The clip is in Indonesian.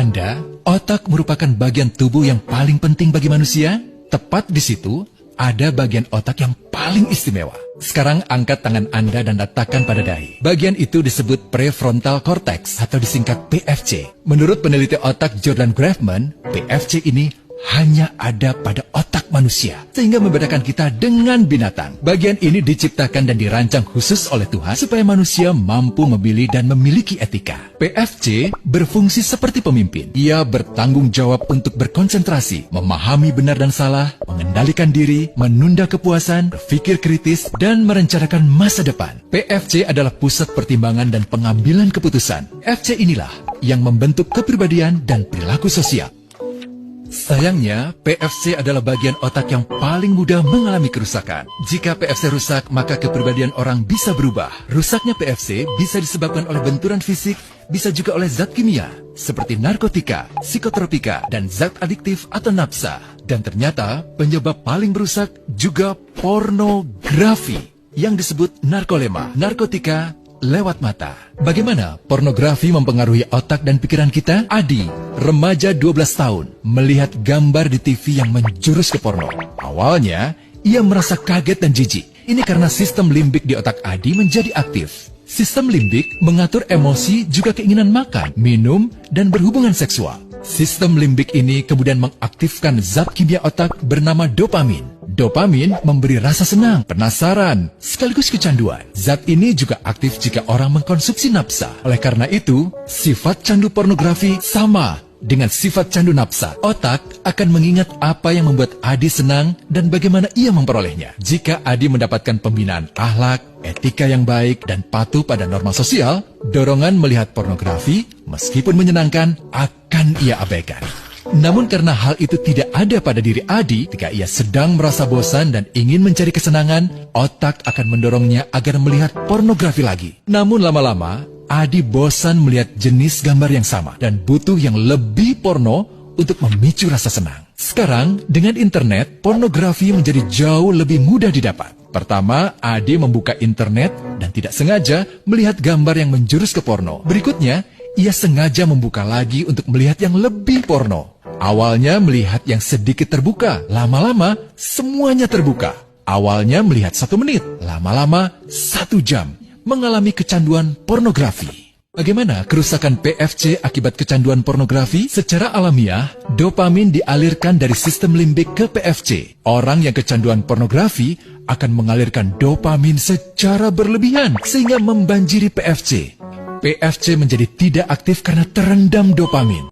Anda, otak merupakan bagian tubuh yang paling penting bagi manusia? Tepat di situ, ada bagian otak yang paling istimewa. Sekarang angkat tangan Anda dan letakkan pada dahi. Bagian itu disebut prefrontal cortex atau disingkat PFC. Menurut peneliti otak Jordan Grafman, PFC ini hanya ada pada otak manusia, sehingga membedakan kita dengan binatang. Bagian ini diciptakan dan dirancang khusus oleh Tuhan supaya manusia mampu memilih dan memiliki etika. PFC berfungsi seperti pemimpin. Ia bertanggung jawab untuk berkonsentrasi, memahami benar dan salah, mengendalikan diri, menunda kepuasan, berpikir kritis, dan merencanakan masa depan. PFC adalah pusat pertimbangan dan pengambilan keputusan. PFC inilah yang membentuk kepribadian dan perilaku sosial. Sayangnya, PFC adalah bagian otak yang paling mudah mengalami kerusakan. Jika PFC rusak, maka kepribadian orang bisa berubah. Rusaknya PFC bisa disebabkan oleh benturan fisik, bisa juga oleh zat kimia, seperti narkotika, psikotropika, dan zat adiktif atau nafsa. Dan ternyata, penyebab paling merusak juga pornografi, yang disebut narkolema, narkotika lewat mata. Bagaimana pornografi mempengaruhi otak dan pikiran kita? Adi, remaja 12 tahun, melihat gambar di TV yang menjurus ke porno. Awalnya, ia merasa kaget dan jijik. Ini karena sistem limbik di otak Adi menjadi aktif. Sistem limbik mengatur emosi juga keinginan makan, minum, dan berhubungan seksual. Sistem limbik ini kemudian mengaktifkan zat kimia otak bernama dopamin. Dopamin memberi rasa senang, penasaran, sekaligus kecanduan. Zat ini juga aktif jika orang mengkonsumsi nafsa. Oleh karena itu, sifat candu pornografi sama dengan sifat candu nafsa. Otak akan mengingat apa yang membuat Adi senang dan bagaimana ia memperolehnya. Jika Adi mendapatkan pembinaan akhlak, etika yang baik, dan patuh pada norma sosial, dorongan melihat pornografi, meskipun menyenangkan, akan ia abaikan. Namun karena hal itu tidak ada pada diri Adi, ketika ia sedang merasa bosan dan ingin mencari kesenangan, otak akan mendorongnya agar melihat pornografi lagi. Namun lama-lama, Adi bosan melihat jenis gambar yang sama dan butuh yang lebih porno untuk memicu rasa senang. Sekarang, dengan internet, pornografi menjadi jauh lebih mudah didapat. Pertama, Adi membuka internet dan tidak sengaja melihat gambar yang menjurus ke porno. Berikutnya, ia sengaja membuka lagi untuk melihat yang lebih porno. Awalnya melihat yang sedikit terbuka, lama-lama semuanya terbuka. Awalnya melihat 1 menit, lama-lama 1 jam. Mengalami kecanduan pornografi. Bagaimana kerusakan PFC akibat kecanduan pornografi? Secara alamiah, dopamin dialirkan dari sistem limbik ke PFC. Orang yang kecanduan pornografi akan mengalirkan dopamin secara berlebihan sehingga membanjiri PFC. PFC menjadi tidak aktif karena terendam dopamin.